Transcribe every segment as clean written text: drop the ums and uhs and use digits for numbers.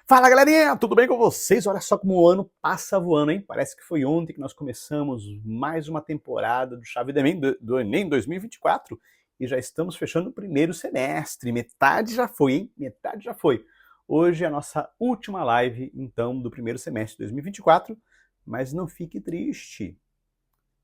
Fala galerinha, tudo bem com vocês? Olha só como o ano passa voando, hein? Parece que foi ontem que nós começamos mais uma temporada do Chave do Enem, do Enem 2024 e já estamos fechando o primeiro semestre. Metade já foi, hein? Metade já foi. Hoje é a nossa última live, então, do primeiro semestre de 2024, mas não fique triste.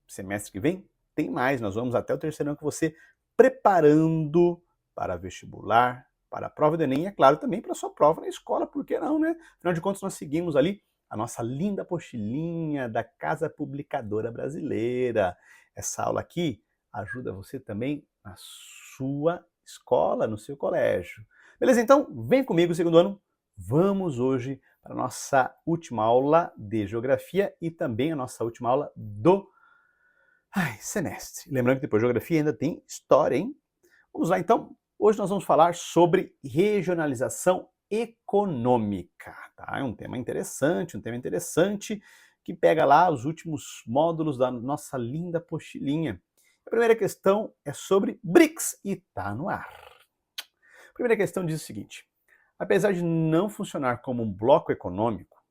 Semestre que vem tem mais, nós vamos até o terceiro ano com você preparando para vestibular, para a prova do Enem e, é claro, também para a sua prova na escola, por que não, né? Afinal de contas, nós seguimos ali a nossa linda apostilinha da Casa Publicadora Brasileira. Essa aula aqui ajuda você também na sua escola, no seu colégio. Beleza? Então, vem comigo, segundo ano. Vamos hoje para a nossa última aula de Geografia e também a nossa última aula do semestre. Lembrando que depois de Geografia ainda tem História, hein? Vamos lá, então. Hoje nós vamos falar sobre regionalização econômica, tá? É um tema interessante que pega lá os últimos módulos da nossa linda apostilinha. A primeira questão é sobre BRICS e tá no ar. A primeira questão diz o seguinte: apesar de não funcionar como um bloco econômico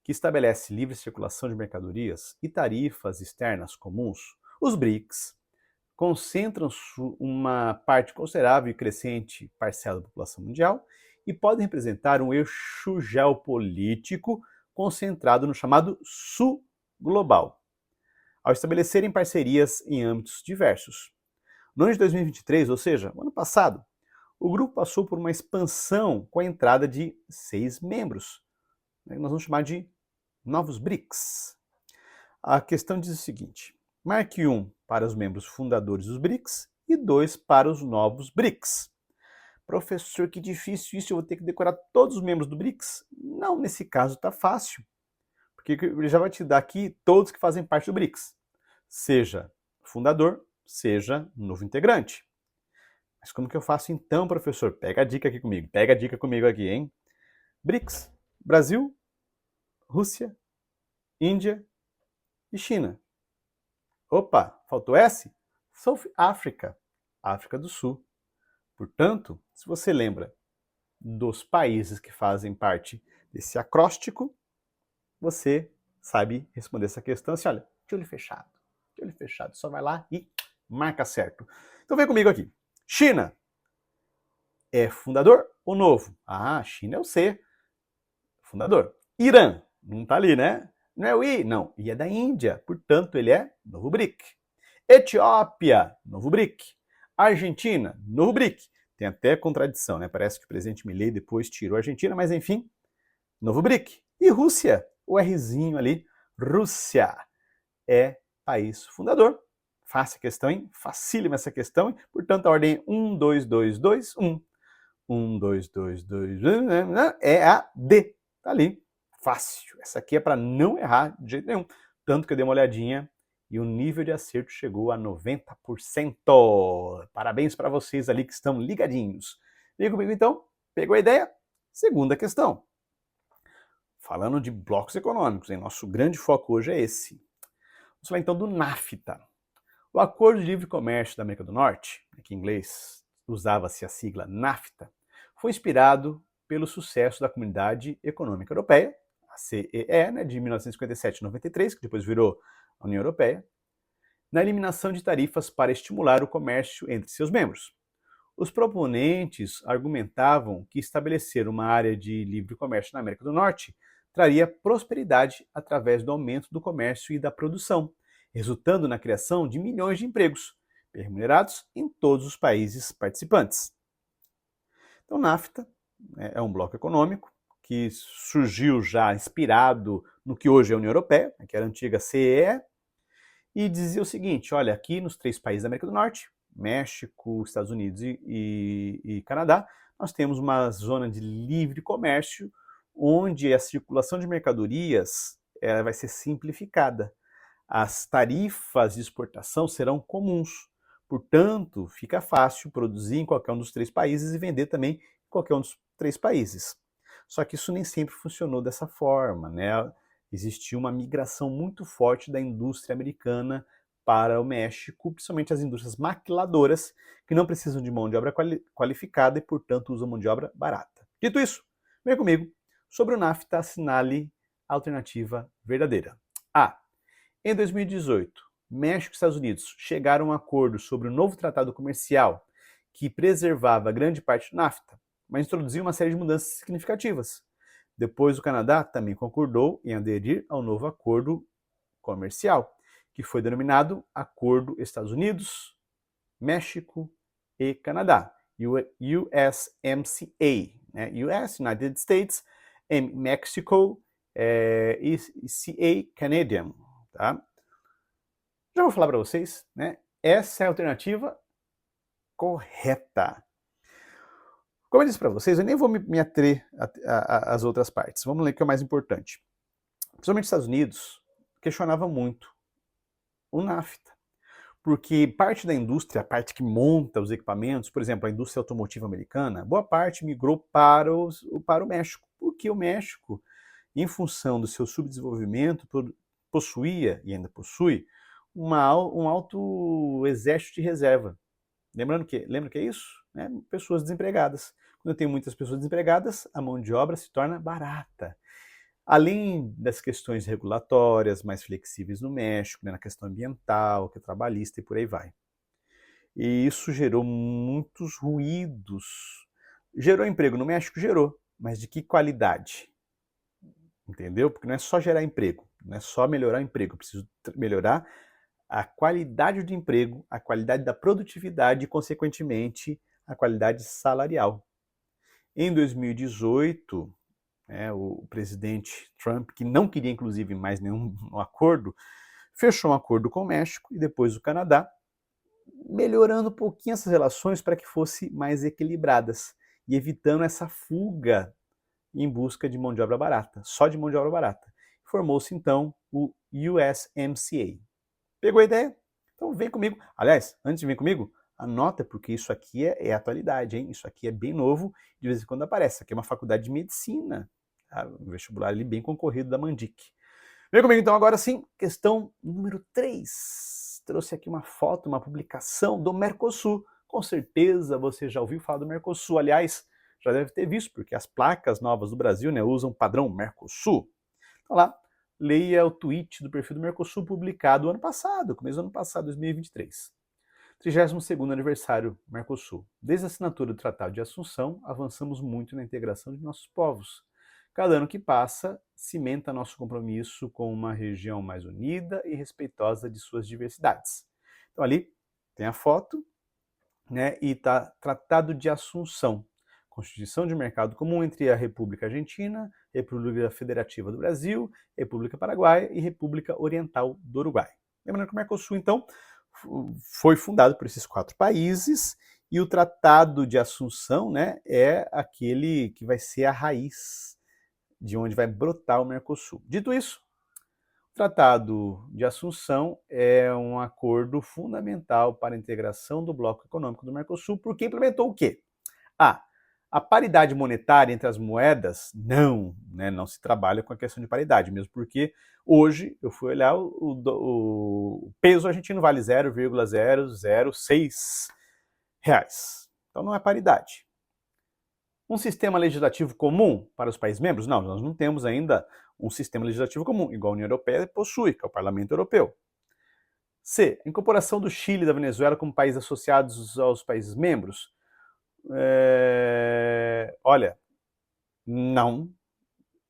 que estabelece livre circulação de mercadorias e tarifas externas comuns, os BRICS concentram uma parte considerável e crescente parcela da população mundial e podem representar um eixo geopolítico concentrado no chamado Sul Global, ao estabelecerem parcerias em âmbitos diversos. No ano de 2023, ou seja, o ano passado, o grupo passou por uma expansão com a entrada de 6 membros. Nós vamos chamar de novos BRICS. A questão diz o seguinte: marque 1 para os membros fundadores dos BRICS e 2 para os novos BRICS. Professor, que difícil isso, eu vou ter que decorar todos os membros do BRICS? Não, nesse caso está fácil, porque ele já vai te dar aqui todos que fazem parte do BRICS, seja fundador, seja novo integrante. Mas como que eu faço então, professor? Pega a dica aqui comigo, hein? BRICS, Brasil, Rússia, Índia e China. Opa, faltou S? South Africa, África do Sul. Portanto, se você lembra dos países que fazem parte desse acróstico, você sabe responder essa questão assim, olha, de olho fechado, só vai lá e marca certo. Então vem comigo aqui. China é fundador ou novo? Ah, China é o C, fundador. Irã, não tá ali, né? Não é o I? Não, I é da Índia, portanto ele é novo BRIC. Etiópia, novo BRIC. Argentina, novo BRIC. Tem até contradição, né? Parece que o presidente Milei depois tirou a Argentina, mas enfim, novo BRIC. E Rússia, o Rzinho ali, Rússia é país fundador. Fácil a questão, hein? Facílima essa questão. Portanto, a ordem é 1, 2, 2, 2, 1. 1, 2, 2, 2, é a D. Tá ali. Fácil. Essa aqui é para não errar de jeito nenhum. Tanto que eu dei uma olhadinha e o nível de acerto chegou a 90%. Parabéns para vocês ali que estão ligadinhos. Vem comigo então? Pegou a ideia? Segunda questão. Falando de blocos econômicos, hein? Nosso grande foco hoje é esse. Vamos falar então do NAFTA. O Acordo de Livre Comércio da América do Norte, que em inglês usava-se a sigla NAFTA, foi inspirado pelo sucesso da Comunidade Econômica Europeia, a CEE, né, de 1957 a 93, que depois virou a União Europeia, na eliminação de tarifas para estimular o comércio entre seus membros. Os proponentes argumentavam que estabelecer uma área de livre comércio na América do Norte traria prosperidade através do aumento do comércio e da produção, resultando na criação de milhões de empregos, remunerados em todos os países participantes. Então, NAFTA é um bloco econômico que surgiu já inspirado no que hoje é a União Europeia, que era a antiga CEE, e dizia o seguinte: olha, aqui nos 3 países da América do Norte, México, Estados Unidos e Canadá, nós temos uma zona de livre comércio onde a circulação de mercadorias vai ser simplificada. As tarifas de exportação serão comuns. Portanto, fica fácil produzir em qualquer um dos 3 países e vender também em qualquer um dos 3 países. Só que isso nem sempre funcionou dessa forma, né? Existiu uma migração muito forte da indústria americana para o México, principalmente as indústrias maquiladoras, que não precisam de mão de obra qualificada e, portanto, usam mão de obra barata. Dito isso, vem comigo. Sobre o NAFTA, assinale a alternativa verdadeira. A. Em 2018, México e Estados Unidos chegaram a um acordo sobre um novo tratado comercial que preservava grande parte do NAFTA, mas introduziu uma série de mudanças significativas. Depois, o Canadá também concordou em aderir ao novo acordo comercial, que foi denominado Acordo Estados Unidos, México e Canadá, USMCA, né? US, United States, and Mexico e CA, Canadian. Tá? Já vou falar para vocês, né? Essa é a alternativa correta. Como eu disse para vocês, eu nem vou me ater às outras partes. Vamos ler o que é o mais importante. Principalmente os Estados Unidos questionava muito o NAFTA, porque parte da indústria, a parte que monta os equipamentos, por exemplo, a indústria automotiva americana, boa parte migrou para o México, porque o México, em função do seu subdesenvolvimento, possuía, e ainda possui, um alto exército de reserva. Lembra o que é isso? Pessoas desempregadas. Quando eu tenho muitas pessoas desempregadas, a mão de obra se torna barata. Além das questões regulatórias mais flexíveis no México, né, na questão ambiental, que é trabalhista e por aí vai. E isso gerou muitos ruídos. Gerou emprego no México? Gerou. Mas de que qualidade? Entendeu? Porque não é só gerar emprego, não é só melhorar o emprego, eu preciso melhorar a qualidade do emprego, a qualidade da produtividade e, consequentemente, a qualidade salarial. Em 2018, o presidente Trump, que não queria, inclusive, mais nenhum acordo, fechou um acordo com o México e depois o Canadá, melhorando um pouquinho essas relações para que fossem mais equilibradas e evitando essa fuga em busca de mão de obra barata, só de mão de obra barata. Formou-se, então, o USMCA. Pegou a ideia? Então vem comigo. Aliás, antes de vir comigo, anota, porque isso aqui é atualidade, hein? Isso aqui é bem novo, de vez em quando aparece. Isso aqui é uma faculdade de medicina, tá? Um vestibular ali bem concorrido da Mandic. Vem comigo então agora sim, questão número 3. Trouxe aqui uma foto, uma publicação do Mercosul. Com certeza você já ouviu falar do Mercosul. Aliás, já deve ter visto, porque as placas novas do Brasil, né, usam padrão Mercosul. Então lá, leia o tweet do perfil do Mercosul publicado ano passado, começo do ano passado, 2023. 32º aniversário Mercosul. Desde a assinatura do Tratado de Assunção, avançamos muito na integração de nossos povos. Cada ano que passa, cimenta nosso compromisso com uma região mais unida e respeitosa de suas diversidades. Então ali tem a foto, né, e está Tratado de Assunção, Constituição de Mercado Comum entre a República Argentina, República Federativa do Brasil, República Paraguaia e República Oriental do Uruguai. Lembrando que o Mercosul, então, foi fundado por esses 4 países e o Tratado de Assunção, né, é aquele que vai ser a raiz de onde vai brotar o Mercosul. Dito isso, o Tratado de Assunção é um acordo fundamental para a integração do bloco econômico do Mercosul, porque implementou o quê? A paridade monetária entre as moedas, não se trabalha com a questão de paridade, mesmo porque hoje, eu fui olhar, o peso argentino vale 0,006 reais. Então não é paridade. Um sistema legislativo comum para os países membros? Não, nós não temos ainda um sistema legislativo comum, igual a União Europeia possui, que é o Parlamento Europeu. C. Incorporação do Chile e da Venezuela como países associados aos países membros? Olha, não.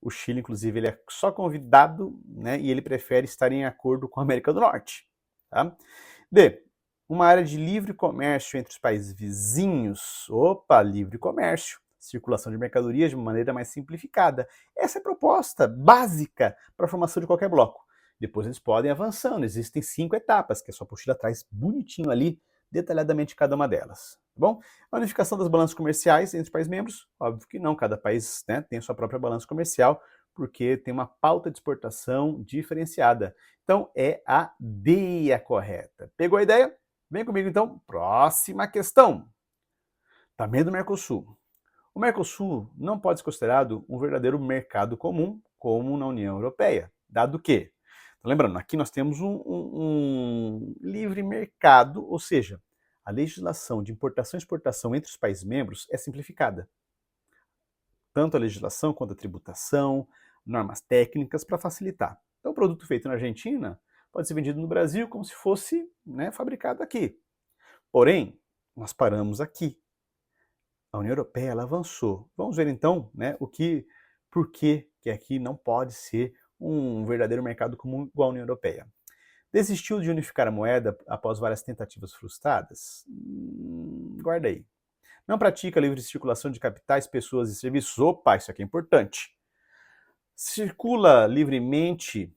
O Chile, inclusive, ele é só convidado, né, e ele prefere estar em acordo com a América do Norte. Tá? D. Uma área de livre comércio entre os países vizinhos. Opa, livre comércio. Circulação de mercadorias de uma maneira mais simplificada. Essa é a proposta básica para a formação de qualquer bloco. Depois eles podem ir avançando. Existem 5 etapas, que a sua apostila traz bonitinho ali, detalhadamente cada uma delas. Tá bom? A unificação das balanças comerciais entre os países membros? Óbvio que não, cada país, né, tem a sua própria balança comercial, porque tem uma pauta de exportação diferenciada. Então é a D a correta. Pegou a ideia? Vem comigo então, próxima questão. Também do Mercosul. O Mercosul não pode ser considerado um verdadeiro mercado comum, como na União Europeia, dado que, lembrando, aqui nós temos um livre mercado, ou seja, a legislação de importação e exportação entre os países membros é simplificada. tanto a legislação quanto a tributação, normas técnicas para facilitar. Então, o produto feito na Argentina pode ser vendido no Brasil como se fosse, né, fabricado aqui. Porém, nós paramos aqui. A União Europeia ela avançou. Vamos ver então, né, por que aqui não pode ser um verdadeiro mercado comum igual a União Europeia. Desistiu de unificar a moeda após várias tentativas frustradas? Guarda aí. Não pratica livre circulação de capitais, pessoas e serviços? Opa, isso aqui é importante. Circula livremente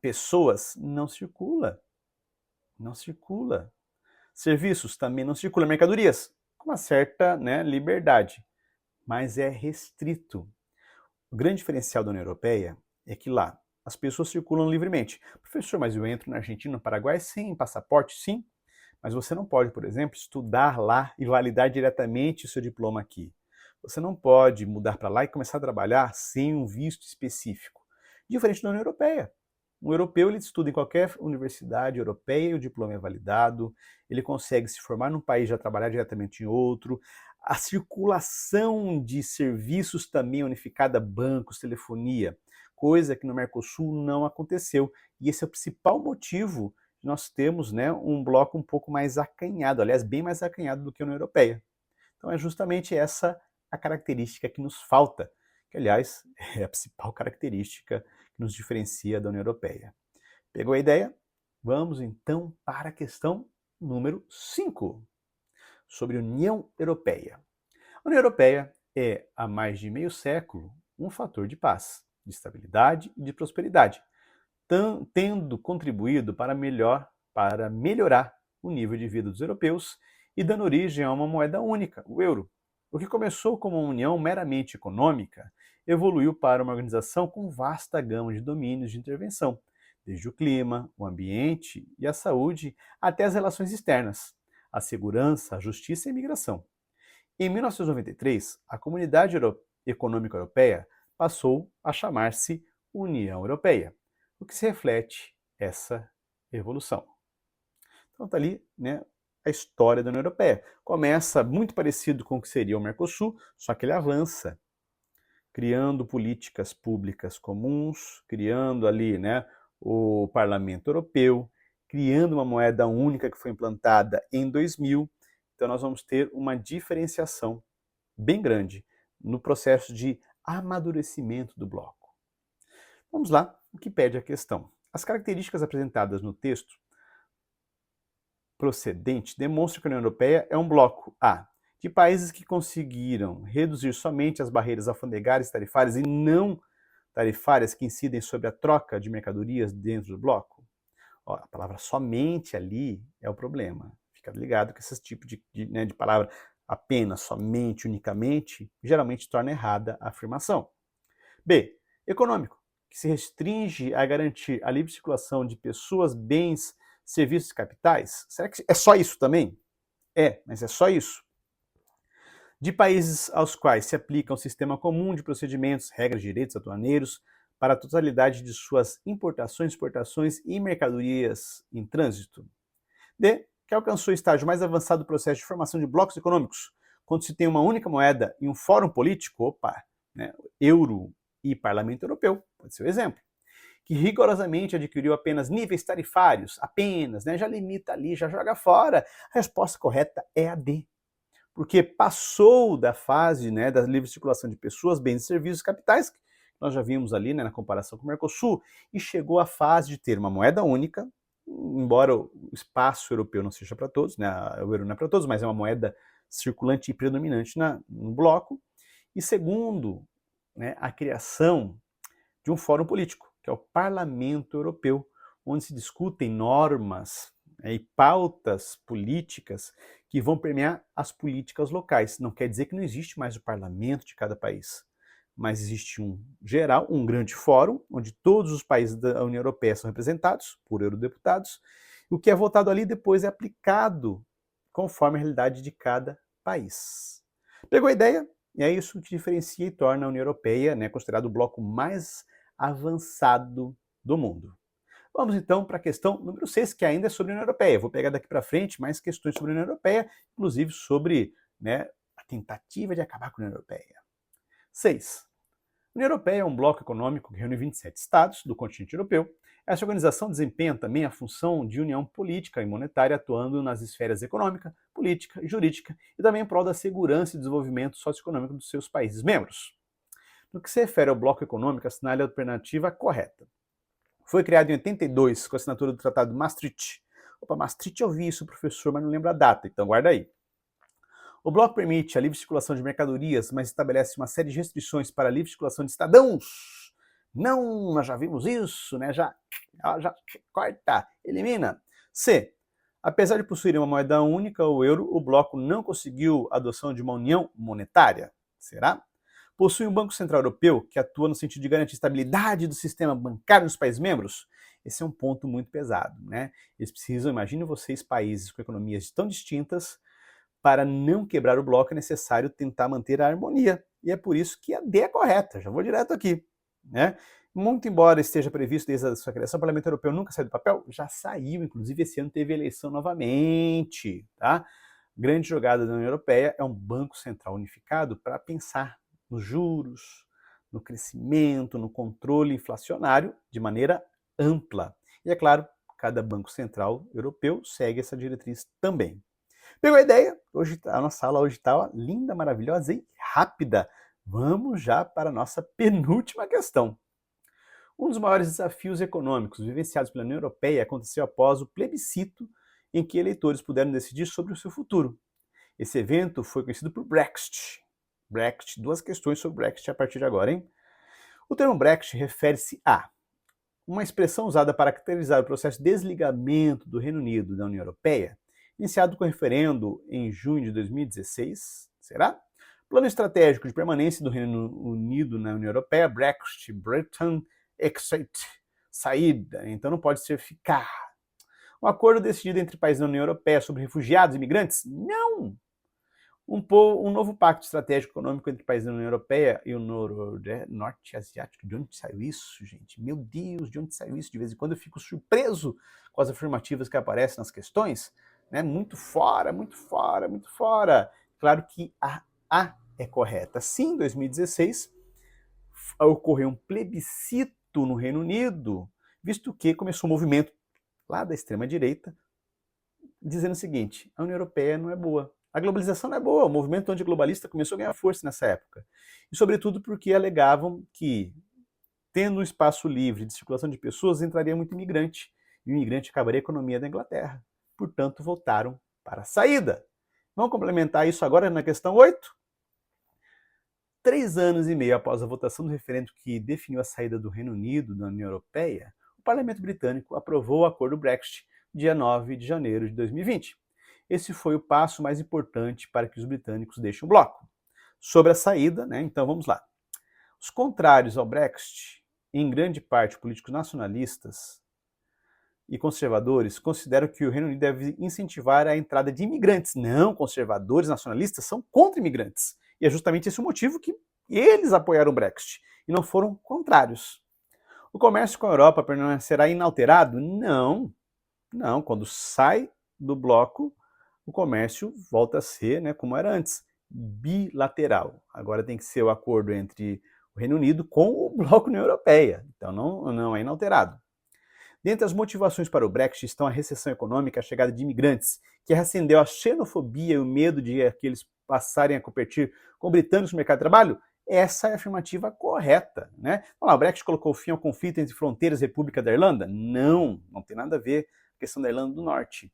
pessoas? Não circula. Não circula. Serviços? Também não circula. Mercadorias? Com uma certa, né, liberdade, mas é restrito. O grande diferencial da União Europeia é que lá as pessoas circulam livremente. Professor, mas eu entro na Argentina, no Paraguai sem passaporte? Sim, mas você não pode, por exemplo, estudar lá e validar diretamente o seu diploma aqui. Você não pode mudar para lá e começar a trabalhar sem um visto específico. Diferente da União Europeia. Um europeu ele estuda em qualquer universidade europeia e o diploma é validado, ele consegue se formar num país e já trabalhar diretamente em outro. A circulação de serviços também é unificada, bancos, telefonia, coisa que no Mercosul não aconteceu. E esse é o principal motivo de nós termos, né, um bloco um pouco mais acanhado, aliás, bem mais acanhado do que a União Europeia. Então é justamente essa a característica que nos falta, que aliás é a principal característica que nos diferencia da União Europeia. Pegou a ideia? Vamos então para a questão número 5, sobre União Europeia. A União Europeia é, há mais de meio século, um fator de paz, de estabilidade e de prosperidade, tendo contribuído para melhorar o nível de vida dos europeus e dando origem a uma moeda única, o euro. O que começou como uma união meramente econômica evoluiu para uma organização com vasta gama de domínios de intervenção, desde o clima, o ambiente e a saúde até as relações externas, a segurança, a justiça e a imigração. Em 1993, a Comunidade Econômica Europeia passou a chamar-se União Europeia, o que se reflete essa evolução. Então está ali, né, a história da União Europeia. Começa muito parecido com o que seria o Mercosul, só que ele avança, criando políticas públicas comuns, criando ali, né, o Parlamento Europeu, criando uma moeda única que foi implantada em 2000. Então nós vamos ter uma diferenciação bem grande no processo de amadurecimento do bloco. Vamos lá, o que pede a questão. As características apresentadas no texto procedente demonstram que a União Europeia é um bloco A, de países que conseguiram reduzir somente as barreiras alfandegárias e tarifárias e não tarifárias que incidem sobre a troca de mercadorias dentro do bloco. Ó, a palavra somente ali é o problema. Fica ligado que esse tipo de palavra apenas, somente, unicamente, geralmente torna errada a afirmação. B, econômico, que se restringe a garantir a livre circulação de pessoas, bens, serviços e capitais. Será que é só isso também? É, mas é só isso. De países aos quais se aplica um sistema comum de procedimentos, regras, direitos aduaneiros para a totalidade de suas importações, exportações e mercadorias em trânsito. D, que alcançou o estágio mais avançado do processo de formação de blocos econômicos, quando se tem uma única moeda e um fórum político, né, euro e Parlamento Europeu, pode ser o exemplo, que rigorosamente adquiriu apenas níveis tarifários, apenas, né, já limita ali, já joga fora. A resposta correta é a D, porque passou da fase, né, da livre circulação de pessoas, bens, serviços, capitais, que nós já vimos ali, né, na comparação com o Mercosul, e chegou à fase de ter uma moeda única, embora o espaço europeu não seja para todos, né, o euro não é para todos, mas é uma moeda circulante e predominante no bloco. E segundo, né, a criação de um fórum político, que é o Parlamento Europeu, onde se discutem normas, né, e pautas políticas que vão permear as políticas locais. Não quer dizer que não existe mais o parlamento de cada país, mas existe um geral, um grande fórum, onde todos os países da União Europeia são representados por eurodeputados. O que é votado ali depois é aplicado conforme a realidade de cada país. Pegou a ideia? E é isso que diferencia e torna a União Europeia, né, considerado o bloco mais avançado do mundo. Vamos então para a questão número 6, que ainda é sobre a União Europeia. Vou pegar daqui para frente mais questões sobre a União Europeia, inclusive sobre, né, a tentativa de acabar com a União Europeia. 6. A União Europeia é um bloco econômico que reúne 27 estados do continente europeu. Essa organização desempenha também a função de união política e monetária, atuando nas esferas econômica, política e jurídica, e também em prol da segurança e desenvolvimento socioeconômico dos seus países membros. No que se refere ao bloco econômico, assinale a alternativa correta. Foi criado em 82, com a assinatura do Tratado de Maastricht. Opa, Maastricht eu vi isso, professor, mas não lembro a data, então guarda aí. O bloco permite a livre circulação de mercadorias, mas estabelece uma série de restrições para a livre circulação de cidadãos. Não, nós já vimos isso, né? Já corta, elimina. C. Apesar de possuir uma moeda única, o euro, o bloco não conseguiu a adoção de uma união monetária. Será? Possui um Banco Central Europeu que atua no sentido de garantir a estabilidade do sistema bancário nos países membros? Esse é um ponto muito pesado, né? Eles precisam, imagine vocês, países com economias tão distintas. Para não quebrar o bloco é necessário tentar manter a harmonia. E é por isso que a D é correta. Já vou direto aqui. Né? Muito embora esteja previsto desde a sua criação, o Parlamento Europeu nunca saiu do papel, já saiu, inclusive esse ano teve eleição novamente. Tá? Grande jogada da União Europeia é um Banco Central unificado para pensar nos juros, no crescimento, no controle inflacionário de maneira ampla. E é claro, cada Banco Central Europeu segue essa diretriz também. Pegou a ideia? Hoje a nossa aula hoje está linda, maravilhosa e rápida. Vamos já para a nossa penúltima questão. Um dos maiores desafios econômicos vivenciados pela União Europeia aconteceu após o plebiscito em que eleitores puderam decidir sobre o seu futuro. Esse evento foi conhecido por Brexit. Brexit, duas questões sobre Brexit a partir de agora, hein? O termo Brexit refere-se a uma expressão usada para caracterizar o processo de desligamento do Reino Unido da União Europeia, iniciado com o referendo em junho de 2016, será? Plano estratégico de permanência do Reino Unido na União Europeia, Brexit, Britain, Exit, saída, então não pode ser ficar. Um acordo decidido entre países da União Europeia sobre refugiados e imigrantes? Não! Um novo pacto estratégico econômico entre países da União Europeia e o Norte Asiático. De onde saiu isso, gente? Meu Deus, de onde saiu isso? De vez em quando eu fico surpreso com as afirmativas que aparecem nas questões. Né? Muito fora, muito fora, muito fora. Claro que a A é correta. Sim, em 2016 ocorreu um plebiscito no Reino Unido, visto que começou um movimento lá da extrema-direita dizendo o seguinte: a União Europeia não é boa. A globalização não é boa, o movimento antiglobalista começou a ganhar força nessa época. E sobretudo porque alegavam que, tendo um espaço livre de circulação de pessoas, entraria muito imigrante, e o imigrante acabaria a economia da Inglaterra. Portanto, votaram para a saída. Vamos complementar isso agora na questão 8? 3 anos e meio após a votação do referendo que definiu a saída do Reino Unido da União Europeia, o Parlamento Britânico aprovou o acordo Brexit, dia 9 de janeiro de 2020. Esse foi o passo mais importante para que os britânicos deixem o bloco. Sobre a saída, né, então vamos lá. Os contrários ao Brexit, em grande parte políticos nacionalistas e conservadores, consideram que o Reino Unido deve incentivar a entrada de imigrantes. Não, conservadores nacionalistas são contra imigrantes. E é justamente esse o motivo que eles apoiaram o Brexit e não foram contrários. O comércio com a Europa permanecerá inalterado? Não. Não, quando sai do bloco, o comércio volta a ser, né, como era antes, bilateral. Agora tem que ser o acordo entre o Reino Unido com o bloco União Europeia. Então não é inalterado. Dentre as motivações para o Brexit estão a recessão econômica, a chegada de imigrantes, que reacendeu a xenofobia e o medo de que eles passarem a competir com britânicos no mercado de trabalho. Essa é a afirmativa correta. Né? O Brexit colocou fim ao conflito entre fronteiras e República da Irlanda? Não tem nada a ver com a questão da Irlanda do Norte.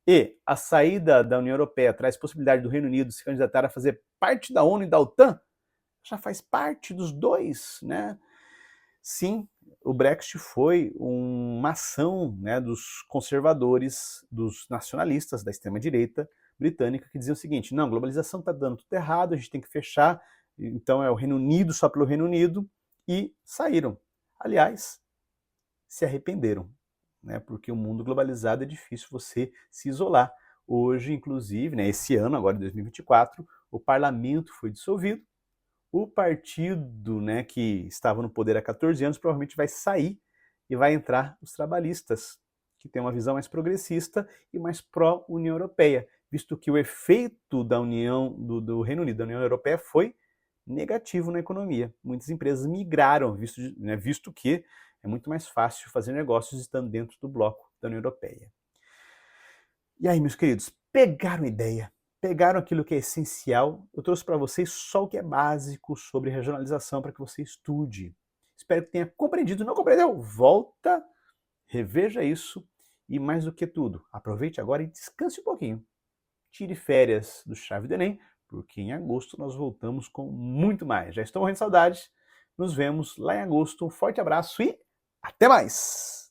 E a saída da União Europeia traz possibilidade do Reino Unido se candidatar a fazer parte da ONU e da OTAN? Já faz parte dos dois, né? Sim, o Brexit foi uma ação, né, dos conservadores, dos nacionalistas, da extrema-direita britânica, que diziam o seguinte: não, a globalização está dando tudo errado, a gente tem que fechar, então é o Reino Unido só pelo Reino Unido, e saíram. Aliás, se arrependeram. Né, porque o mundo globalizado é difícil você se isolar. Hoje, inclusive, né, esse ano, agora em 2024, o parlamento foi dissolvido, o partido, né, que estava no poder há 14 anos provavelmente vai sair e vai entrar os trabalhistas, que têm uma visão mais progressista e mais pró-União Europeia, visto que o efeito da União, do Reino Unido, da União Europeia, foi negativo na economia. Muitas empresas migraram, visto que é muito mais fácil fazer negócios estando dentro do bloco da União Europeia. E aí, meus queridos, pegaram a ideia? Pegaram aquilo que é essencial? Eu trouxe para vocês só o que é básico sobre regionalização para que você estude. Espero que tenha compreendido. Não compreendeu? Volta, reveja isso e, mais do que tudo, aproveite agora e descanse um pouquinho. Tire férias do Chave do Enem, porque em agosto nós voltamos com muito mais. Já estou morrendo de saudade. Nos vemos lá em agosto. Um forte abraço e até mais!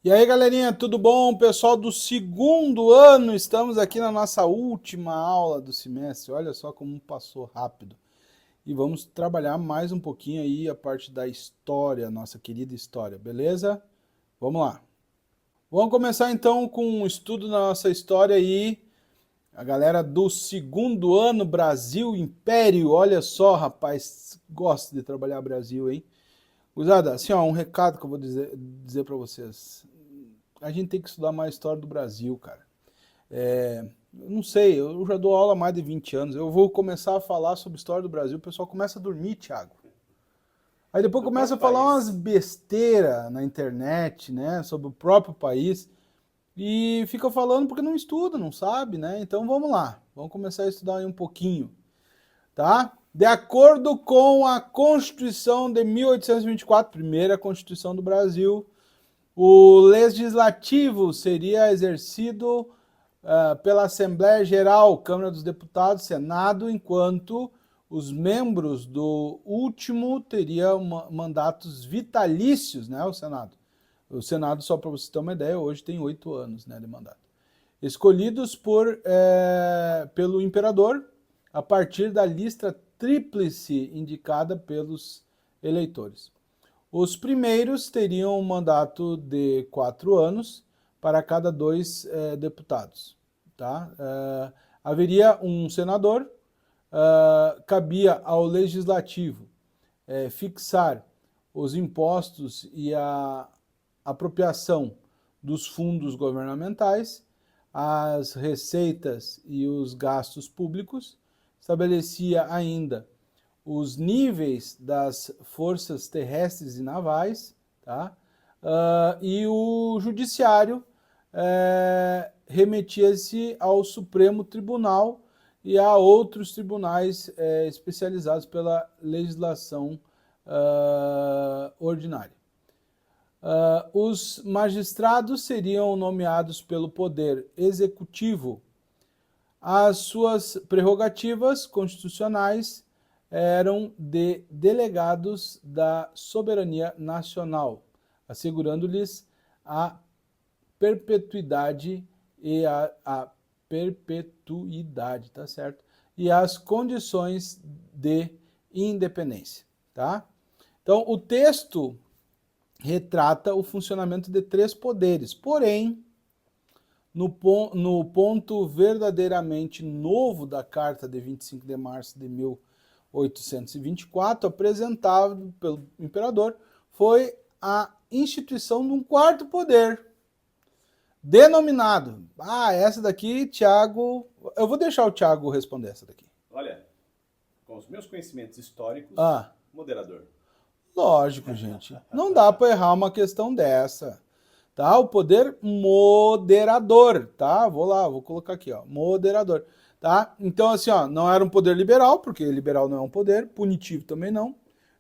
E aí, galerinha, tudo bom? Pessoal do segundo ano, estamos aqui na nossa última aula do semestre. Olha só como passou rápido. E vamos trabalhar mais um pouquinho aí a parte da história, nossa querida história, beleza? Vamos lá. Vamos começar então com um estudo da nossa história aí. A galera do segundo ano, Brasil Império. Olha só, rapaz, gosto de trabalhar Brasil, hein? Gurizada, assim, ó, um recado que eu vou dizer para vocês. A gente tem que estudar mais história do Brasil, cara. Eu não sei, eu já dou aula há mais de 20 anos. Eu vou começar a falar sobre história do Brasil, o pessoal começa a dormir, Thiago. Aí depois começa a falar umas besteiras na internet, né, sobre o próprio país. E fica falando porque não estuda, não sabe, né? Então vamos lá, vamos começar a estudar aí um pouquinho, tá? De acordo com a Constituição de 1824, primeira Constituição do Brasil, o legislativo seria exercido pela Assembleia Geral, Câmara dos Deputados, Senado, enquanto os membros do último teriam mandatos vitalícios, né, o Senado. O Senado, só para você ter uma ideia, hoje tem 8 anos, né, de mandato. Escolhidos pelo imperador, a partir da lista tríplice indicada pelos eleitores. Os primeiros teriam um mandato de 4 anos para cada 2 deputados. Tá? Haveria um senador, cabia ao legislativo fixar os impostos e a apropriação dos fundos governamentais, as receitas e os gastos públicos, estabelecia ainda os níveis das forças terrestres e navais, tá? E o judiciário remetia-se ao Supremo Tribunal e a outros tribunais especializados pela legislação ordinária. Os magistrados seriam nomeados pelo Poder Executivo. As suas prerrogativas constitucionais eram de delegados da soberania nacional, assegurando-lhes a perpetuidade a perpetuidade, tá certo? E as condições de independência, tá? Então, o texto retrata o funcionamento de 3 poderes, porém, no ponto verdadeiramente novo da Carta de 25 de março de 1824, apresentado pelo imperador, foi a instituição de um 4º poder, denominado... essa daqui, Thiago... Eu vou deixar o Thiago responder essa daqui. Olha, com os meus conhecimentos históricos, moderador. Lógico, gente. Não dá para errar uma questão dessa. Tá? O poder moderador, tá? Vou colocar aqui, ó, moderador, tá? Então, assim, ó, não era um poder liberal, porque liberal não é um poder, punitivo também não.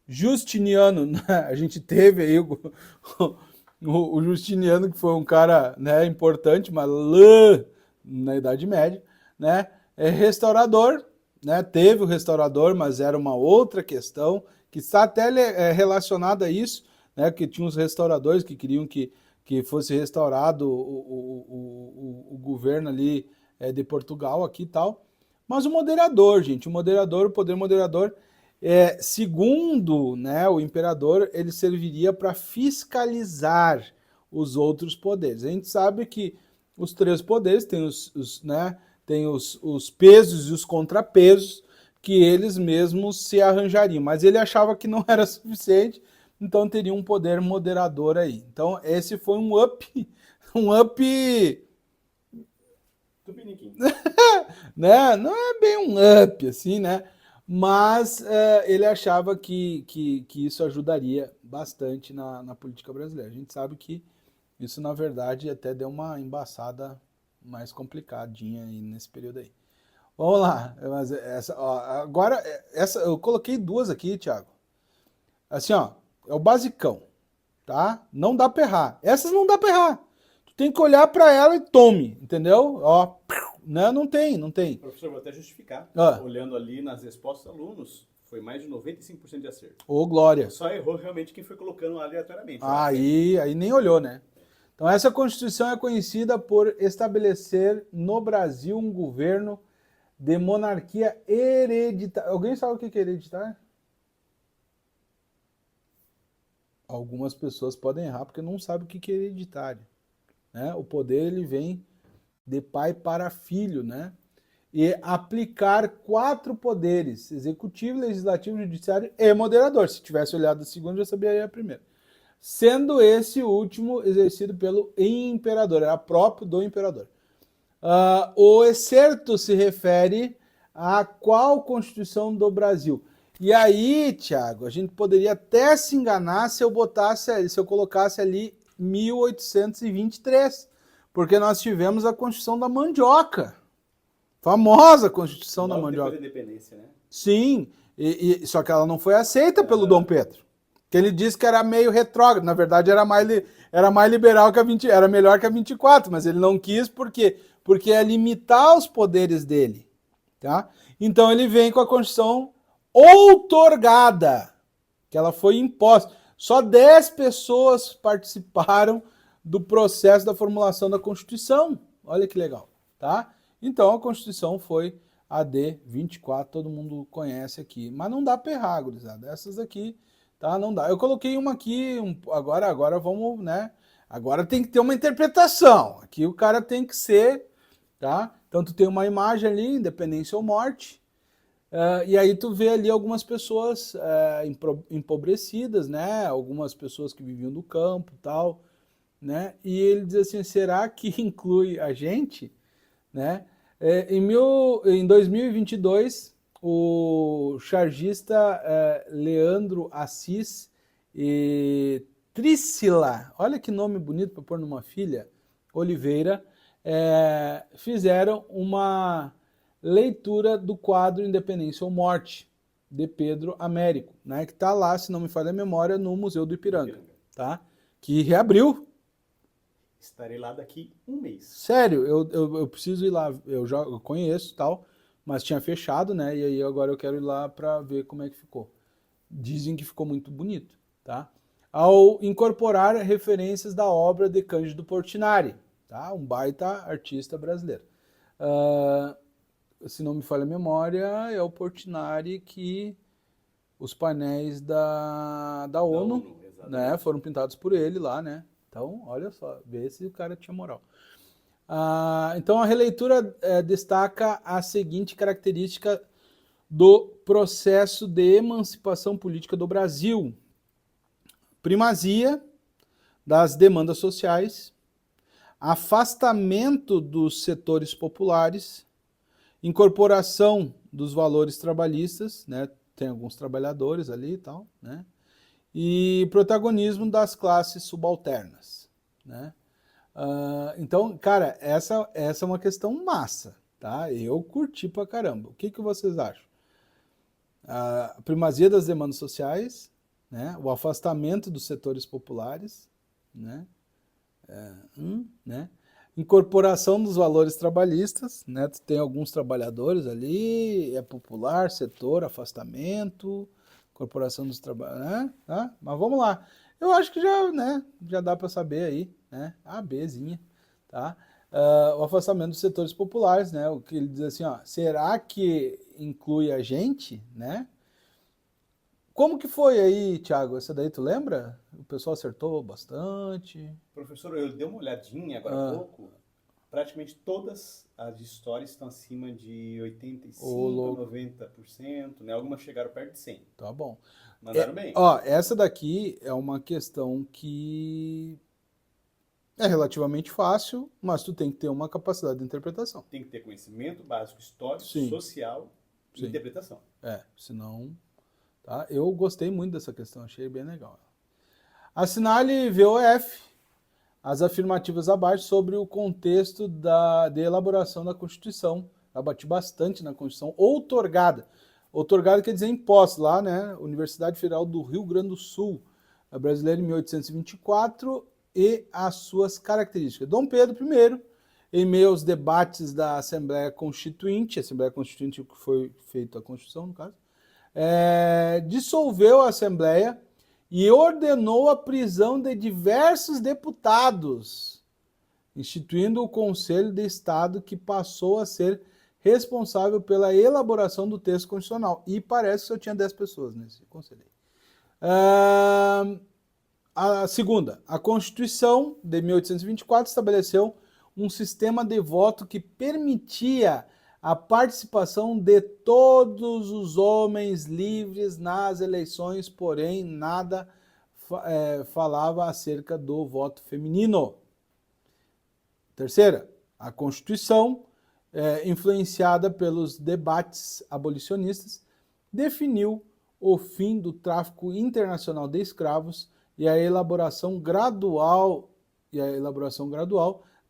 Justiniano, a gente teve aí o Justiniano, que foi um cara, né, importante, mas lá na Idade Média, né? Restaurador, né? Teve o restaurador, mas era uma outra questão, que está até relacionada a isso, né? Que tinha os restauradores que queriam que fosse restaurado o governo ali de Portugal aqui e tal. Mas o moderador, gente, o poder moderador, Segundo, né, o imperador, ele serviria para fiscalizar os outros poderes. A gente sabe que os três poderes têm os pesos e os contrapesos que eles mesmos se arranjariam, mas ele achava que não era suficiente, então teria um poder moderador aí. Então esse foi um up, né? Não é bem um up assim, né? Mas ele achava que isso ajudaria bastante na política brasileira. A gente sabe que isso, na verdade, até deu uma embaçada mais complicadinha aí nesse período aí. Vamos lá. Agora, eu coloquei duas aqui, Thiago. Assim, ó, é o basicão, tá? Não dá pra errar. Essas não dá pra errar. Tu tem que olhar pra ela e tome, entendeu? Ó, né? Não tem. Professor, vou até justificar. Ah. Olhando ali nas respostas dos alunos, foi mais de 95% de acerto. Ô, glória. Só errou realmente quem foi colocando aleatoriamente. Aí nem olhou, né? Então, essa Constituição é conhecida por estabelecer no Brasil um governo de monarquia hereditária. Alguém sabe o que é hereditário? Algumas pessoas podem errar porque não sabem o que é hereditário. Né? O poder ele vem de pai para filho, né? E aplicar 4 poderes: executivo, legislativo, judiciário e moderador. Se tivesse olhado a segunda, já saberia a primeira. Sendo esse último exercido pelo imperador, era próprio do imperador. O excerto se refere a qual Constituição do Brasil? E aí, Thiago, a gente poderia até se enganar se eu colocasse ali 1823, porque nós tivemos a Constituição da Mandioca. Famosa Constituição da Mandioca. Depois da independência, né? Sim, só que ela não foi aceita pelo Dom Pedro. Que ele disse que era meio retrógrado, na verdade era mais liberal que a 20, era melhor que a 24, mas ele não quis porque é limitar os poderes dele, tá? Então ele vem com a Constituição outorgada, que ela foi imposta. Só 10 pessoas participaram do processo da formulação da Constituição. Olha que legal, tá? Então a Constituição foi a de 24, todo mundo conhece aqui, mas não dá pra errar, gurizada. Essas aqui, tá? Não dá. Eu coloquei uma aqui, agora vamos, né? Agora tem que ter uma interpretação. Aqui o cara tem que ser, tá? Então tu tem uma imagem ali, independência ou morte, e aí tu vê ali algumas pessoas empobrecidas, né? Algumas pessoas que viviam do campo e tal, né? E ele diz assim, será que inclui a gente, né? Em 2022, o chargista Leandro Assis e Trícila, olha que nome bonito para pôr numa filha, Oliveira, fizeram uma leitura do quadro Independência ou Morte, de Pedro Américo, né, que está lá, se não me falha a memória, no Museu do Ipiranga, tá? Que reabriu. Estarei lá daqui um mês. Sério, eu preciso ir lá, eu conheço e tal, mas tinha fechado, né? E aí agora eu quero ir lá para ver como é que ficou. Dizem que ficou muito bonito, tá? Ao incorporar referências da obra de Cândido Portinari, tá? Um baita artista brasileiro. Se não me falha a memória, é o Portinari que os painéis da ONU, né, foram pintados por ele lá, né? Então, olha só, vê se o cara tinha moral. Então, a releitura destaca a seguinte característica do processo de emancipação política do Brasil: primazia das demandas sociais, afastamento dos setores populares, incorporação dos valores trabalhistas, né? Tem alguns trabalhadores ali e tal, né? E protagonismo das classes subalternas, né? Então, cara, essa é uma questão massa, tá? Eu curti pra caramba. O que vocês acham? A primazia das demandas sociais, né? O afastamento dos setores populares, né? Né? Incorporação dos valores trabalhistas, né? Tem alguns trabalhadores ali, é popular, setor, afastamento, incorporação dos trabalhadores, né? Tá? Mas vamos lá. Eu acho que já, né, já dá para saber aí, né? A Bzinha, tá? O afastamento dos setores populares, né? O que ele diz assim, ó, será que inclui a gente, né? Como que foi aí, Thiago? Essa daí tu lembra? O pessoal acertou bastante? Professor, eu dei uma olhadinha agora há pouco. Praticamente todas as histórias estão acima de 85%, 90%, né? Algumas chegaram perto de 100%. Tá bom. Mandaram bem. Ó, essa daqui é uma questão que é relativamente fácil, mas tu tem que ter uma capacidade de interpretação. Tem que ter conhecimento básico histórico, Sim. social e interpretação. Senão... Tá? Eu gostei muito dessa questão, achei bem legal. Assinale VOF as afirmativas abaixo sobre o contexto de elaboração da Constituição. Eu bati bastante na Constituição outorgada. Outorgada quer dizer imposta, lá, né? Universidade Federal do Rio Grande do Sul, a brasileira em 1824, e as suas características. Dom Pedro I, em meio aos debates da Assembleia Constituinte que foi feita a Constituição, no caso, dissolveu a Assembleia e ordenou a prisão de diversos deputados, instituindo o Conselho de Estado, que passou a ser responsável pela elaboração do texto constitucional. E parece que só tinha 10 pessoas nesse conselho. A segunda, a Constituição de 1824 estabeleceu um sistema de voto que permitia a participação de todos os homens livres nas eleições, porém nada falava acerca do voto feminino. Terceira, a Constituição, influenciada pelos debates abolicionistas, definiu o fim do tráfico internacional de escravos e a elaboração gradual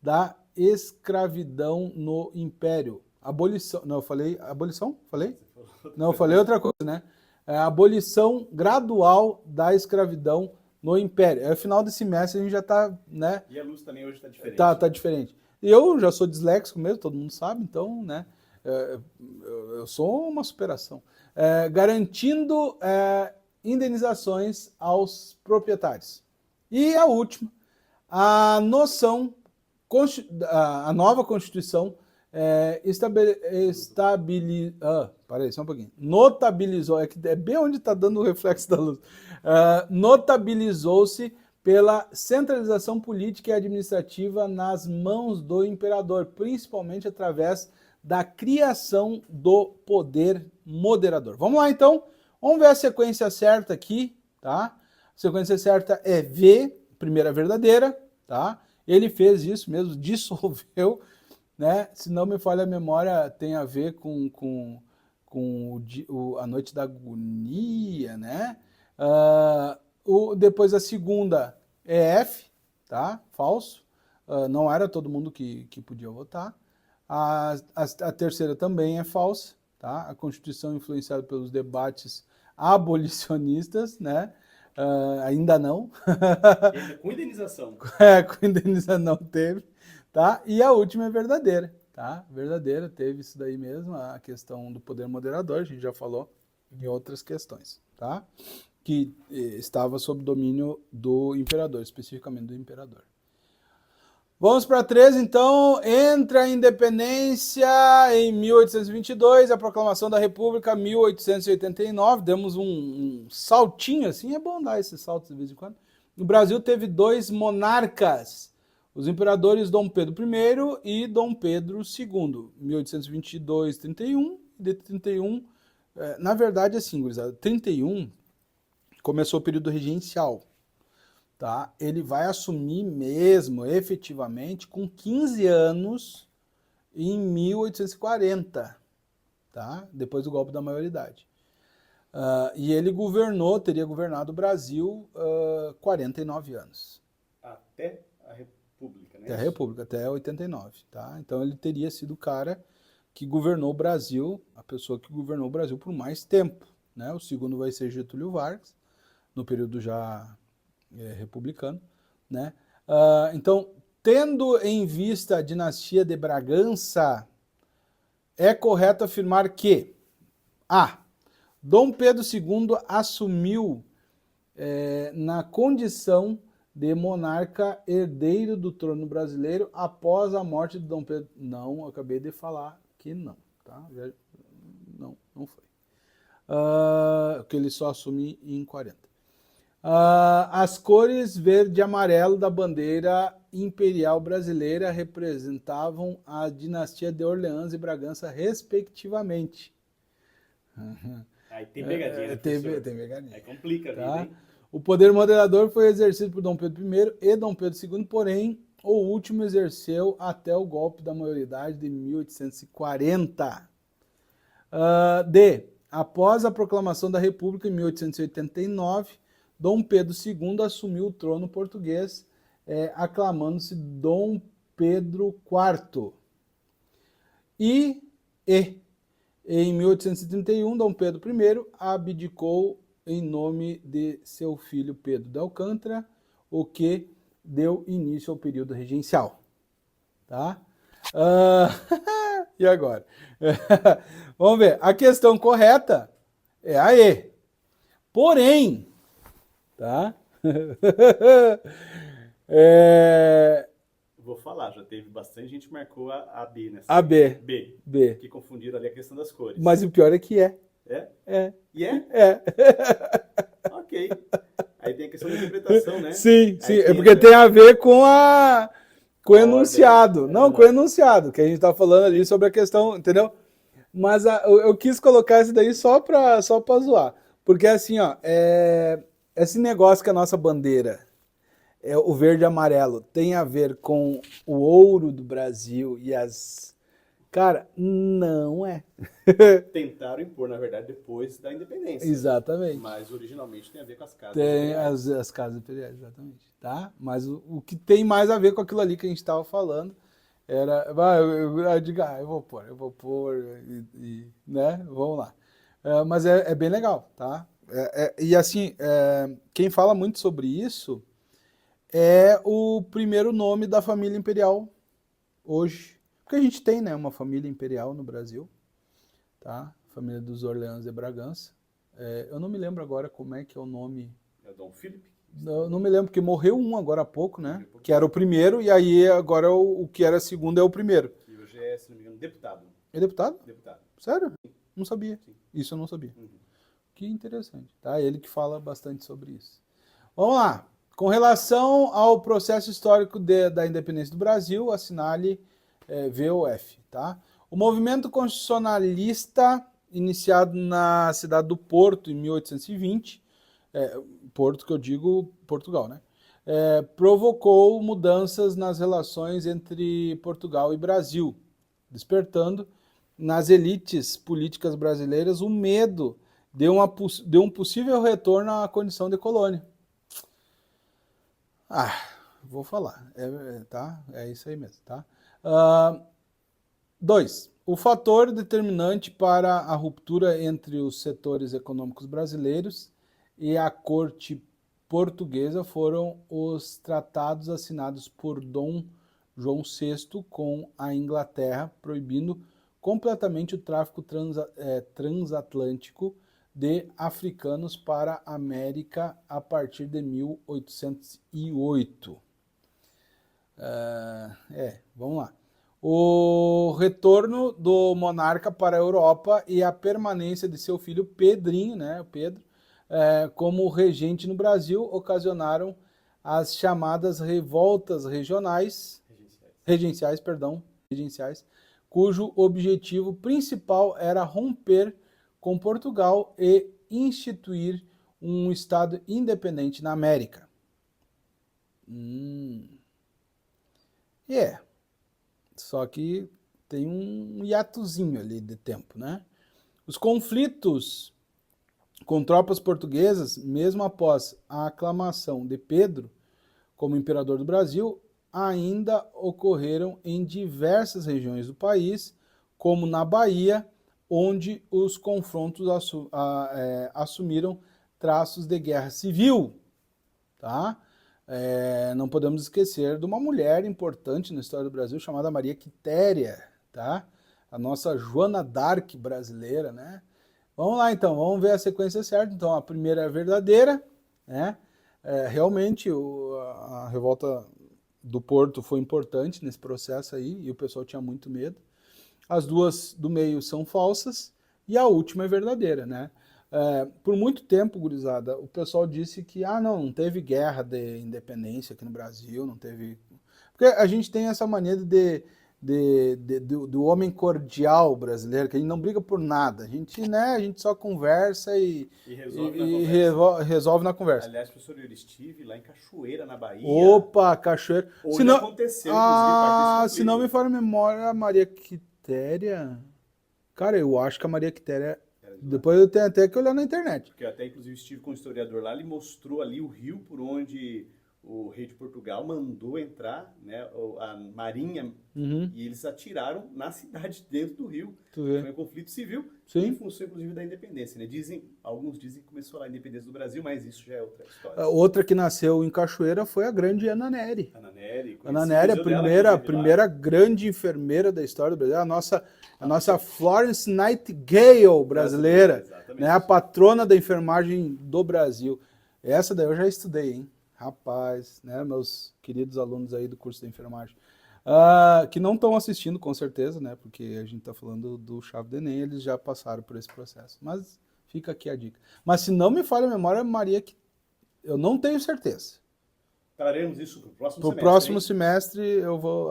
da escravidão no Império. Abolição, não, eu falei abolição? Falei? Não, eu falei outra coisa, né? A abolição gradual da escravidão no Império. É o final desse semestre, a gente já tá, né? E a luz também hoje tá diferente. Tá diferente. E eu já sou disléxico mesmo, todo mundo sabe, então, né? Eu sou uma superação. Garantindo indenizações aos proprietários. E a última, a nova Constituição notabilizou, é bem onde está dando o reflexo da luz, notabilizou-se pela centralização política e administrativa nas mãos do imperador, principalmente através da criação do poder moderador. Vamos lá, então. Vamos ver a sequência certa aqui, tá? A sequência certa é V, primeira verdadeira, tá? Ele fez isso mesmo, dissolveu, né? Se não me falha a memória, tem a ver com a noite da agonia, né? Depois a segunda é F, tá? Falso. Não era todo mundo que podia votar. A terceira também é falsa, tá? A Constituição influenciada pelos debates abolicionistas, né? Ainda não. Com indenização. Com indenização não teve, tá? E a última é verdadeira, tá? Verdadeira, teve isso daí mesmo, a questão do poder moderador, a gente já falou em outras questões, tá? Que estava sob domínio do imperador, especificamente do imperador. Vamos para 13, então. Entra a independência em 1822, a proclamação da República 1889. Demos um saltinho assim, é bom dar esse salto de vez em quando. No Brasil teve 2 monarcas, os imperadores Dom Pedro I e Dom Pedro II, 1822, 31, e de 31, na verdade assim, gurizada, 31 começou o período regencial. Tá? Ele vai assumir mesmo, efetivamente, com 15 anos em 1840, tá? Depois do golpe da maioridade. E ele teria governado o Brasil 49 anos. Até a República, né? Até a República, até 89. Tá? Então ele teria sido o cara que governou o Brasil, a pessoa que governou o Brasil por mais tempo. Né? O segundo vai ser Getúlio Vargas, no período já republicano, né? Então, tendo em vista a dinastia de Bragança, é correto afirmar que Dom Pedro II assumiu na condição de monarca herdeiro do trono brasileiro após a morte de Dom Pedro. Não, acabei de falar que não, tá? Não foi. que ele só assume em 40. As cores verde e amarelo da bandeira imperial brasileira representavam a dinastia de Orleans e Bragança, respectivamente. Aí tem pegadinha, né, Tem professor? pegadinha. Aí complica a vida, Tá? hein? O poder moderador foi exercido por Dom Pedro I e Dom Pedro II, porém, o último exerceu até o golpe da maioridade de 1840. Após a proclamação da República em 1889, Dom Pedro II assumiu o trono português, aclamando-se Dom Pedro IV. Em 1831, Dom Pedro I abdicou em nome de seu filho Pedro de Alcântara, o que deu início ao período regencial. Tá? E agora? Vamos ver. A questão correta é a E. Porém, tá? Vou falar, já teve bastante gente que marcou a B nessa. A B. B. Que confundiram ali a questão das cores. Mas o pior é que é. É? E é? É. Ok. Aí tem a questão da interpretação, né? Sim. Aí É porque tem a ver com o enunciado. Ordem. Não, com o enunciado, que a gente tá falando ali sobre a questão, entendeu? Mas eu quis colocar isso daí só pra zoar. Porque assim, ó, esse negócio que a nossa bandeira, o verde e amarelo, tem a ver com o ouro do Brasil e as... Cara, não é. Tentaram impor, na verdade, depois da independência. Exatamente. Mas originalmente tem a ver com as casas. Tem as casas imperiais, exatamente. Tá? Mas o que tem mais a ver com aquilo ali que a gente estava falando era... Eu digo, eu vou pôr, né? Vamos lá. Mas é bem legal, tá? E assim, quem fala muito sobre isso é o primeiro nome da família imperial hoje. Porque a gente tem, né, uma família imperial no Brasil, tá? Família dos Orleans de Bragança. Eu não me lembro agora como é que é o nome. É o Dom Felipe? Não me lembro, porque morreu um agora há pouco, né? Que era o primeiro, e aí agora o que era segundo é o primeiro. Que hoje é, se não me engano, deputado. É deputado? Deputado. Sério? Não sabia. Sim. Isso eu não sabia. Uhum. Que interessante, tá? Ele que fala bastante sobre isso. Vamos lá. Com relação ao processo histórico da independência do Brasil, assinale VOF, tá? O movimento constitucionalista, iniciado na cidade do Porto em 1820, Porto que eu digo Portugal, né? Provocou mudanças nas relações entre Portugal e Brasil, despertando nas elites políticas brasileiras o medo de um possível retorno à condição de colônia. Vou falar, tá? É isso aí mesmo, tá? 2. O fator determinante para a ruptura entre os setores econômicos brasileiros e a corte portuguesa foram os tratados assinados por Dom João VI com a Inglaterra, proibindo completamente o tráfico transatlântico de africanos para a América a partir de 1808. Vamos lá. O retorno do monarca para a Europa e a permanência de seu filho Pedrinho, né, Pedro, como regente no Brasil, ocasionaram as chamadas revoltas regenciais, cujo objetivo principal era romper com Portugal e instituir um Estado independente na América. Só que tem um hiatozinho ali de tempo, né? Os conflitos com tropas portuguesas, mesmo após a aclamação de Pedro como imperador do Brasil, ainda ocorreram em diversas regiões do país, como na Bahia, onde os confrontos assumiram traços de guerra civil, tá? Não podemos esquecer de uma mulher importante na história do Brasil chamada Maria Quitéria, tá? A nossa Joana d'Arc brasileira, né? Vamos lá então, vamos ver a sequência certa. Então a primeira é verdadeira, né? Realmente a revolta do Porto foi importante nesse processo aí e o pessoal tinha muito medo. As duas do meio são falsas e a última é verdadeira, né? Por muito tempo, gurizada, o pessoal disse que não teve guerra de independência aqui no Brasil, não teve... Porque a gente tem essa mania do homem cordial brasileiro, que a gente não briga por nada, a gente só conversa e resolve na conversa. Aliás, professor, eu estive lá em Cachoeira, na Bahia. Opa, Cachoeira. Onde aconteceu, inclusive, se não me falha a memória, a Maria Quitéria... Cara, eu acho que a Maria Quitéria... Depois eu tenho até que olhar na internet. Porque eu até, inclusive, estive com um historiador lá, ele mostrou ali o rio por onde o rei de Portugal mandou entrar, né, a marinha, e eles atiraram na cidade, dentro do rio. Foi um conflito civil, em função, inclusive, da independência. Né? Alguns dizem que começou lá a independência do Brasil, mas isso já é outra história. Outra que nasceu em Cachoeira foi a grande Ana Nery. Ana Nery, a primeira grande enfermeira da história do Brasil, a nossa Florence Nightingale brasileira, né, a patrona da enfermagem do Brasil. Essa daí eu já estudei, hein? Rapaz, né, meus queridos alunos aí do curso de enfermagem, que não estão assistindo com certeza, né, porque a gente está falando do Chave do Enem, eles já passaram por esse processo, mas fica aqui a dica. Mas se não me falha a memória, Maria, que eu não tenho certeza. Traremos isso para o próximo semestre. Para o próximo semestre,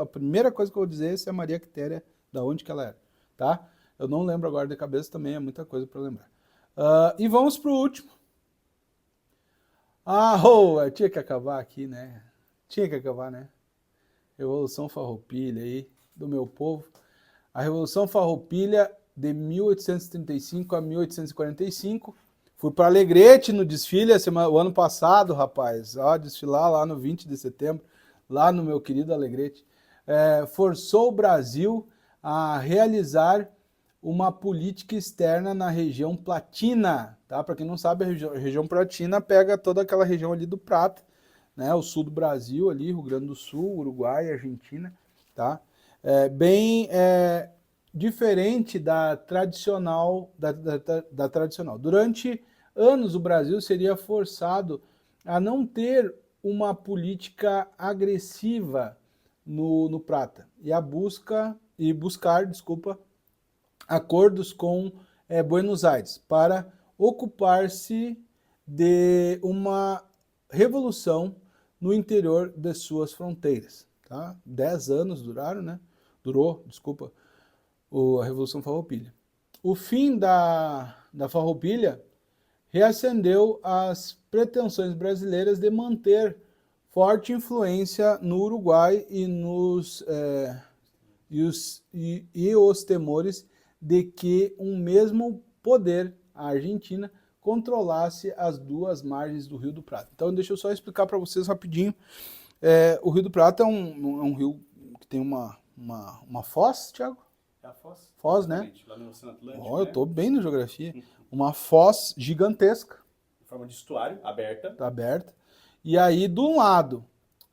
a primeira coisa que eu vou dizer é se a Maria Quitéria, da onde que ela era, tá? Eu não lembro agora de cabeça também, é muita coisa para lembrar. E vamos para o último. Tinha que acabar aqui, né? Tinha que acabar, né? Revolução Farroupilha aí, do meu povo. A Revolução Farroupilha de 1835 a 1845. Fui para Alegrete no desfile o ano passado, rapaz. Desfilar lá no 20 de setembro, lá no meu querido Alegrete. Forçou o Brasil a realizar uma política externa na região Platina, tá? Para quem não sabe, a região Platina pega toda aquela região ali do Prata, né? O sul do Brasil ali, Rio Grande do Sul, Uruguai, Argentina, tá? Bem diferente da tradicional, da tradicional. Durante anos o Brasil seria forçado a não ter uma política agressiva no Prata e buscar acordos com Buenos Aires para ocupar-se de uma revolução no interior de suas fronteiras. Tá? 10 anos durou a Revolução Farroupilha. O fim da Farroupilha reacendeu as pretensões brasileiras de manter forte influência no Uruguai e os temores de que um mesmo poder, a Argentina, controlasse as duas margens do Rio do Prata. Então deixa eu só explicar para vocês rapidinho. O Rio do Prata é um rio que tem uma foz, Thiago? É a foz? Foz, né? Lá no Oceano Atlântico, Eu estou bem na geografia. Uma foz gigantesca. Em forma de estuário, aberta. Está aberta. E aí, de um lado,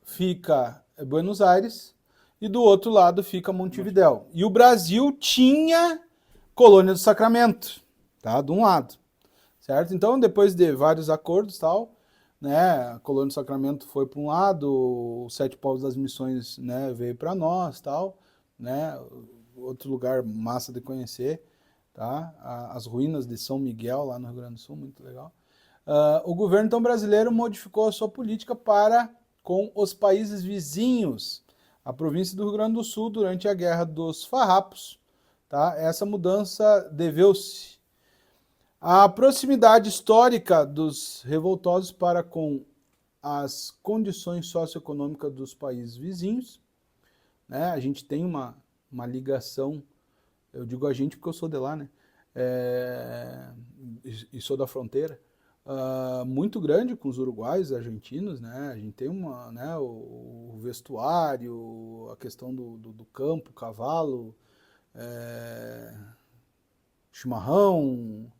fica Buenos Aires e do outro lado fica Montevidéu. E o Brasil tinha Colônia do Sacramento, tá? De um lado, certo? Então, depois de vários acordos, tal, né, a Colônia do Sacramento foi para um lado, os 7 povos das missões, né, veio para nós, tal, né? Outro lugar massa de conhecer, tá? As ruínas de São Miguel lá no Rio Grande do Sul, muito legal. O governo então brasileiro modificou a sua política para com os países vizinhos, a província do Rio Grande do Sul durante a Guerra dos Farrapos. Tá? Essa mudança deveu-se à proximidade histórica dos revoltosos para com as condições socioeconômicas dos países vizinhos. Né? A gente tem uma ligação, eu digo a gente porque eu sou de lá, né? E sou da fronteira, muito grande com os uruguaios, argentinos, né? A gente tem o vestuário, a questão do campo, cavalo, chimarrão,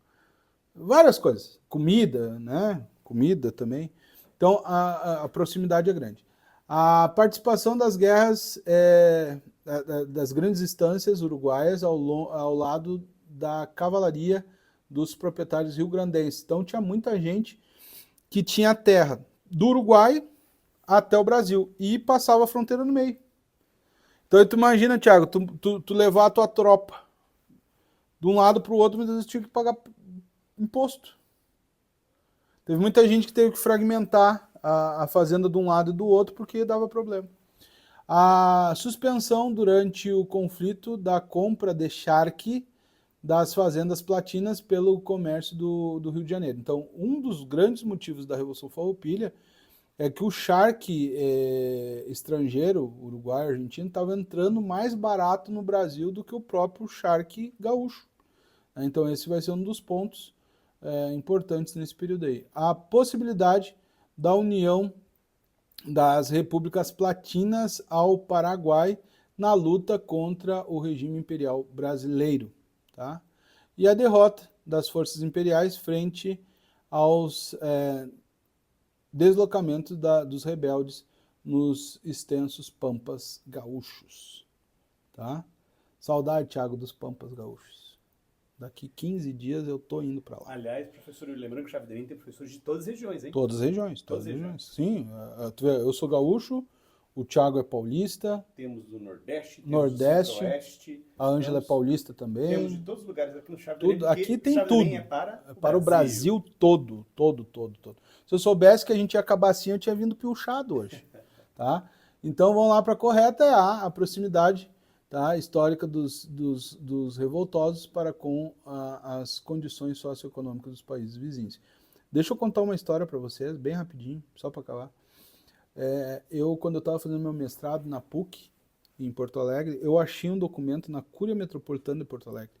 várias coisas, comida, né? Comida também. Então a proximidade é grande. A participação das guerras das grandes instâncias uruguaias ao lado da cavalaria dos proprietários rio-grandenses. Então tinha muita gente que tinha terra do Uruguai até o Brasil e passava a fronteira no meio. Então tu imagina, Thiago, tu levar a tua tropa de um lado para o outro, muitas vezes tinha que pagar imposto. Teve muita gente que teve que fragmentar a fazenda de um lado e do outro porque dava problema. A suspensão durante o conflito da compra de charque das fazendas platinas pelo comércio do Rio de Janeiro. Então, um dos grandes motivos da Revolução Farroupilha é que o charque estrangeiro, uruguaio, argentino, estava entrando mais barato no Brasil do que o próprio charque gaúcho. Então esse vai ser um dos pontos importantes nesse período aí. A possibilidade da união das repúblicas platinas ao Paraguai na luta contra o regime imperial brasileiro. Tá? E a derrota das forças imperiais frente aos deslocamentos dos rebeldes nos extensos pampas gaúchos. Tá? Saudade, Thiago, dos pampas gaúchos. Daqui 15 dias eu tô indo para lá. Aliás, professor, lembrando que o Chavedinho tem professores de todas as regiões, hein? Todas as regiões. Sim, eu sou gaúcho, o Thiago é paulista. Temos do Nordeste, Nordeste, do Centro-Oeste. A Ângela é paulista também. Temos de todos os lugares aqui no Chavedinho. Tudo, aqui tem tudo. É para o Brasil todo. Se eu soubesse que a gente ia acabar assim, eu tinha vindo piochado hoje. Tá? Então vamos lá para a correta, a proximidade, tá, histórica dos revoltosos para com as condições socioeconômicas dos países vizinhos. Deixa eu contar uma história para vocês, bem rapidinho, só para acabar. Quando eu estava fazendo meu mestrado na PUC, em Porto Alegre, eu achei um documento na Cúria Metropolitana de Porto Alegre.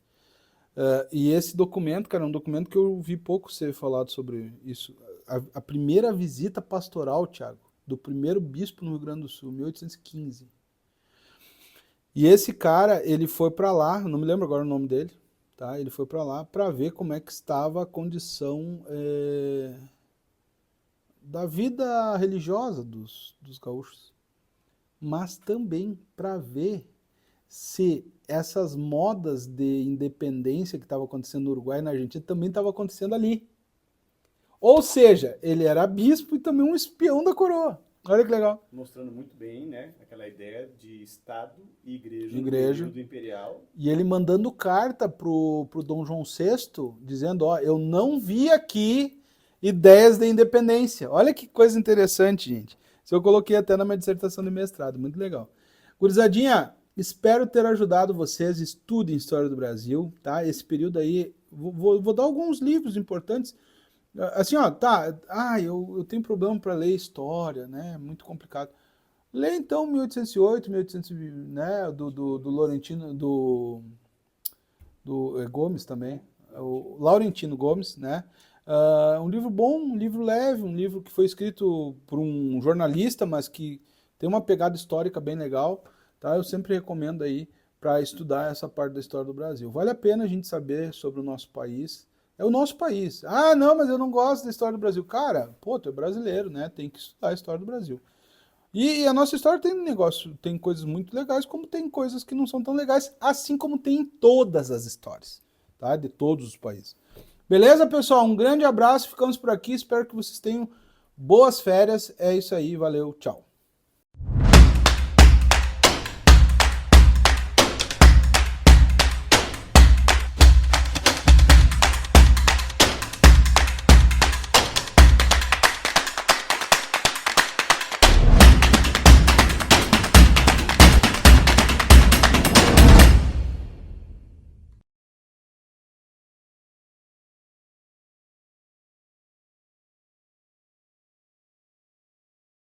E esse documento, cara, é um documento que eu vi pouco ser falado sobre isso. A primeira visita pastoral, Thiago, do primeiro bispo no Rio Grande do Sul, 1815. E esse cara, ele foi para lá, não me lembro agora o nome dele, tá? Ele foi para lá para ver como é que estava a condição da vida religiosa dos gaúchos. Mas também para ver se essas modas de independência que estavam acontecendo no Uruguai e na Argentina também estavam acontecendo ali. Ou seja, ele era bispo e também um espião da coroa. Olha que legal. Mostrando muito bem, né, aquela ideia de Estado e igreja. No período imperial. E ele mandando carta pro Dom João VI, dizendo, eu não vi aqui ideias de independência. Olha que coisa interessante, gente. Isso eu coloquei até na minha dissertação de mestrado, muito legal. Gurizadinha, espero ter ajudado vocês, estudem História do Brasil, tá? Esse período aí, vou dar alguns livros importantes. Assim, eu tenho problema para ler história, né? Muito complicado. Lê então 1808, 1800, né? Do Laurentino, do Gomes também, o Laurentino Gomes, né? Um livro bom, um livro leve, um livro que foi escrito por um jornalista, mas que tem uma pegada histórica bem legal, tá? Eu sempre recomendo aí para estudar essa parte da história do Brasil. Vale a pena a gente saber sobre o nosso país. É o nosso país. Ah, não, mas eu não gosto da história do Brasil. Cara, tu é brasileiro, né? Tem que estudar a história do Brasil. E a nossa história tem tem coisas muito legais, como tem coisas que não são tão legais, assim como tem em todas as histórias, tá? De todos os países. Beleza, pessoal? Um grande abraço, ficamos por aqui, espero que vocês tenham boas férias. É isso aí, valeu, tchau.